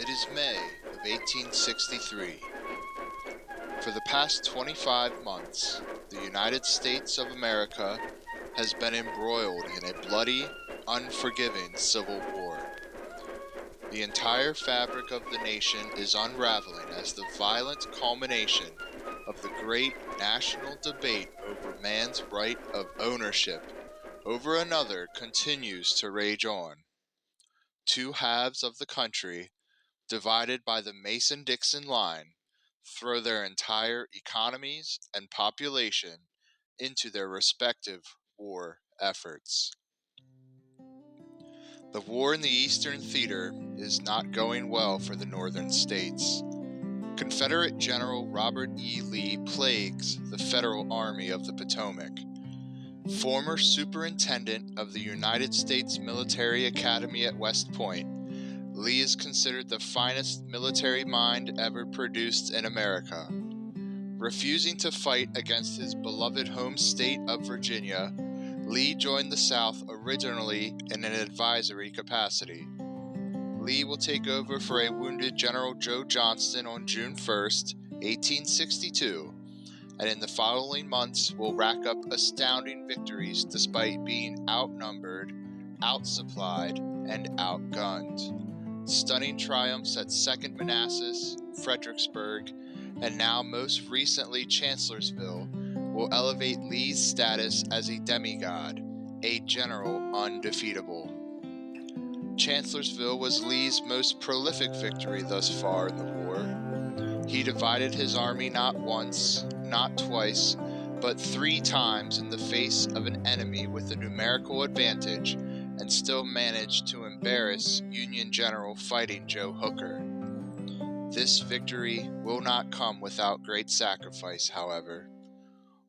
It is May of 1863. For the past 25 months, the United States of America has been embroiled in a bloody, unforgiving civil war. The entire fabric of the nation is unraveling as the violent culmination of the great national debate over man's right of ownership over another continues to rage on. Two halves of the country, divided by the Mason-Dixon line, throw their entire economies and population into their respective war efforts. The war in the Eastern Theater is not going well for the Northern states. Confederate General Robert E. Lee plagues the Federal Army of the Potomac. Former Superintendent of the United States Military Academy at West Point, Lee is considered the finest military mind ever produced in America. Refusing to fight against his beloved home state of Virginia, Lee joined the South originally in an advisory capacity. Lee will take over for a wounded General Joe Johnston on June 1st, 1862, and in the following months will rack up astounding victories despite being outnumbered, outsupplied, and outgunned. Stunning triumphs at 2nd Manassas, Fredericksburg, and now most recently Chancellorsville will elevate Lee's status as a demigod, a general undefeatable. Chancellorsville was Lee's most prolific victory thus far in the war. He divided his army not once, not twice, but 3 times in the face of an enemy with a numerical advantage, and still managed to embarrass Union General Fighting Joe Hooker. This victory will not come without great sacrifice, however.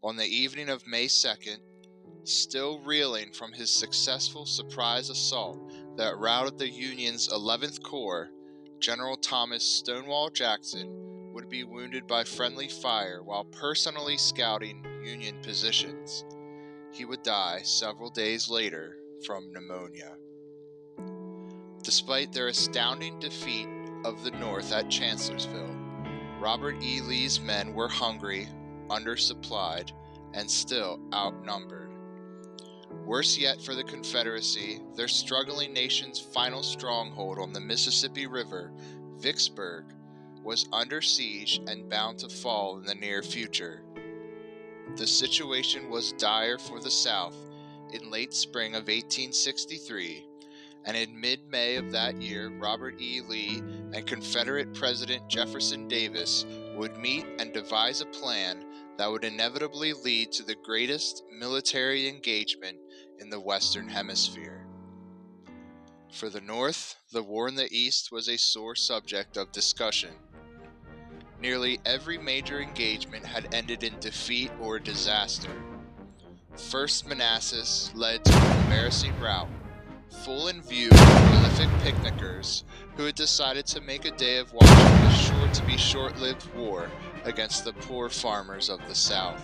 On the evening of May 2nd, still reeling from his successful surprise assault that routed the Union's 11th Corps, General Thomas Stonewall Jackson would be wounded by friendly fire while personally scouting Union positions. He would die several days later from pneumonia. Despite their astounding defeat of the North at Chancellorsville, Robert E. Lee's men were hungry, undersupplied, and still outnumbered. Worse yet for the Confederacy, their struggling nation's final stronghold on the Mississippi River, Vicksburg, was under siege and bound to fall in the near future. The situation was dire for the South in late spring of 1863, and in mid-May of that year, Robert E. Lee and Confederate President Jefferson Davis would meet and devise a plan that would inevitably lead to the greatest military engagement in the Western Hemisphere. For the North, the war in the East was a sore subject of discussion. Nearly every major engagement had ended in defeat or disaster. First Manassas led to an embarrassing rout, full in view of prolific picnickers who had decided to make a day of watching this sure-to-be short-lived war against the poor farmers of the South.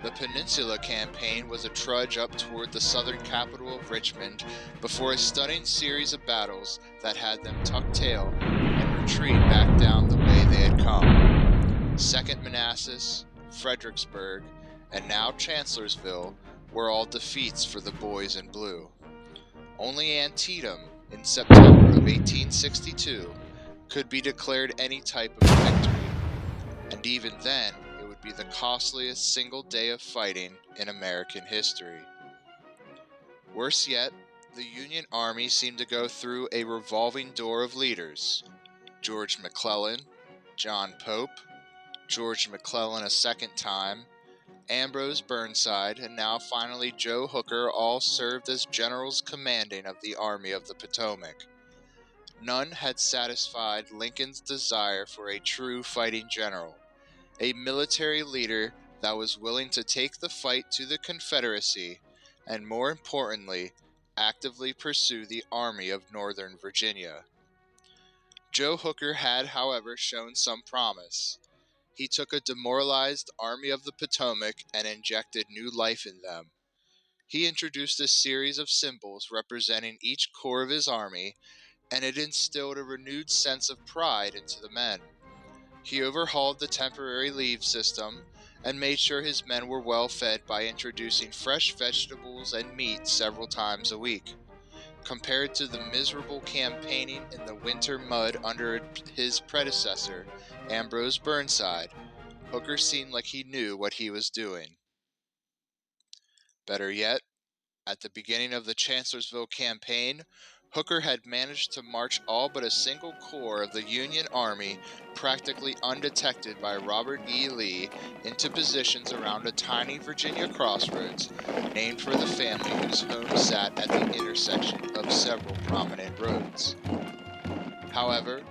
The Peninsula Campaign was a trudge up toward the southern capital of Richmond before a stunning series of battles that had them tuck tail and retreat back down the way they had come. 2nd Manassas, Fredericksburg, and now Chancellorsville were all defeats for the boys in blue. Only Antietam, in September of 1862, could be declared any type of victory, and even then it would be the costliest single day of fighting in American history. Worse yet, the Union Army seemed to go through a revolving door of leaders. George McClellan, John Pope, George McClellan a second time, Ambrose Burnside, and now finally Joe Hooker all served as generals commanding of the Army of the Potomac. None had satisfied Lincoln's desire for a true fighting general, a military leader that was willing to take the fight to the Confederacy and, more importantly, actively pursue the Army of Northern Virginia. Joe Hooker had, however, shown some promise. He took a demoralized Army of the Potomac and injected new life in them. He introduced a series of symbols representing each corps of his army, and it instilled a renewed sense of pride into the men. He overhauled the temporary leave system and made sure his men were well fed by introducing fresh vegetables and meat several times a week. Compared to the miserable campaigning in the winter mud under his predecessor, Ambrose Burnside, Hooker seemed like he knew what he was doing. Better yet, at the beginning of the Chancellorsville campaign, Hooker had managed to march all but a single corps of the Union Army, practically undetected by Robert E. Lee, into positions around a tiny Virginia crossroads, named for the family whose home sat at the intersection of several prominent roads. However,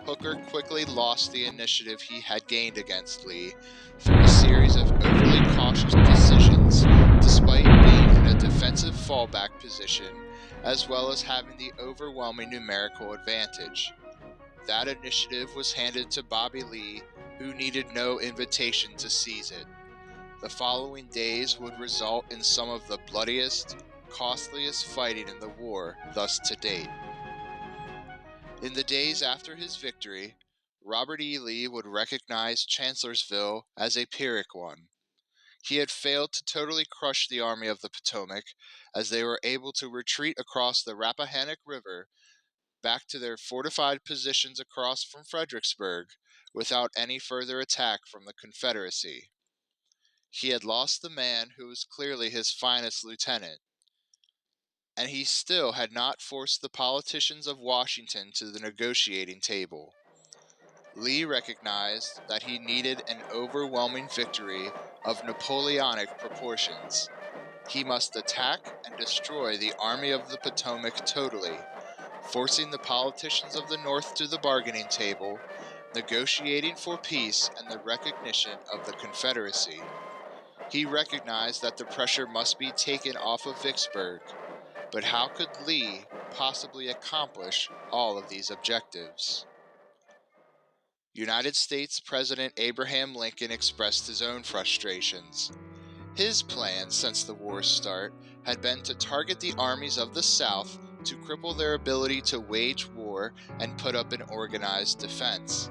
Hooker quickly lost the initiative he had gained against Lee through a series of overly cautious decisions, despite being in a defensive fallback position, as well as having the overwhelming numerical advantage. That initiative was handed to Bobby Lee, who needed no invitation to seize it. The following days would result in some of the bloodiest, costliest fighting in the war thus to date. In the days after his victory, Robert E. Lee would recognize Chancellorsville as a Pyrrhic one. He had failed to totally crush the Army of the Potomac, as they were able to retreat across the Rappahannock River back to their fortified positions across from Fredericksburg without any further attack from the Confederacy. He had lost the man who was clearly his finest lieutenant, and he still had not forced the politicians of Washington to the negotiating table. Lee recognized that he needed an overwhelming victory of Napoleonic proportions. He must attack and destroy the Army of the Potomac totally, forcing the politicians of the North to the bargaining table, negotiating for peace and the recognition of the Confederacy. He recognized that the pressure must be taken off of Vicksburg, but how could Lee possibly accomplish all of these objectives? United States President Abraham Lincoln expressed his own frustrations. His plan since the war's start had been to target the armies of the South to cripple their ability to wage war and put up an organized defense.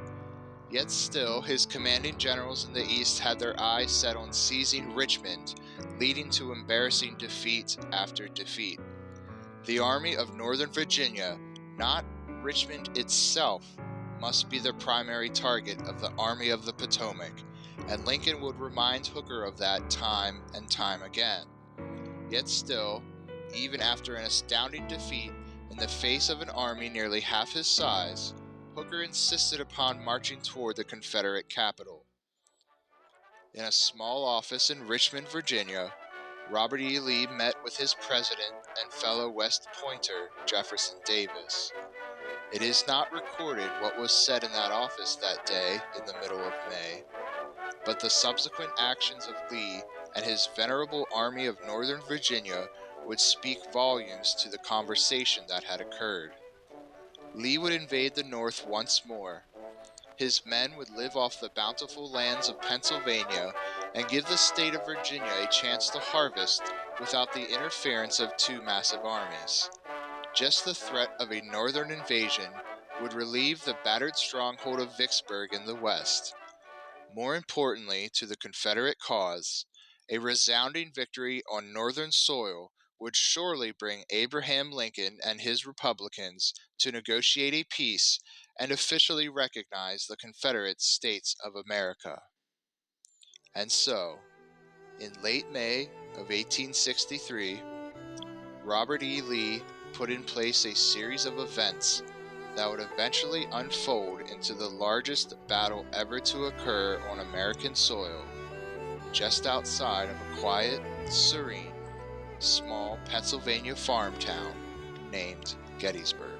Yet still, his commanding generals in the East had their eyes set on seizing Richmond, leading to embarrassing defeat after defeat. The Army of Northern Virginia, not Richmond itself, must be the primary target of the Army of the Potomac, and Lincoln would remind Hooker of that time and time again. Yet still, even after an astounding defeat in the face of an army nearly half his size, Hooker insisted upon marching toward the Confederate capital. In a small office in Richmond, Virginia, Robert E. Lee met with his president and fellow West Pointer, Jefferson Davis. It is not recorded what was said in that office that day in the middle of May, but the subsequent actions of Lee and his venerable Army of Northern Virginia would speak volumes to the conversation that had occurred. Lee would invade the North once more. His men would live off the bountiful lands of Pennsylvania and give the state of Virginia a chance to harvest without the interference of two massive armies. Just the threat of a northern invasion would relieve the battered stronghold of Vicksburg in the west. More importantly to the Confederate cause, a resounding victory on northern soil would surely bring Abraham Lincoln and his Republicans to negotiate a peace and officially recognize the Confederate States of America. And so, in late May of 1863, Robert E. Lee put in place a series of events that would eventually unfold into the largest battle ever to occur on American soil, just outside of a quiet, serene, small Pennsylvania farm town named Gettysburg.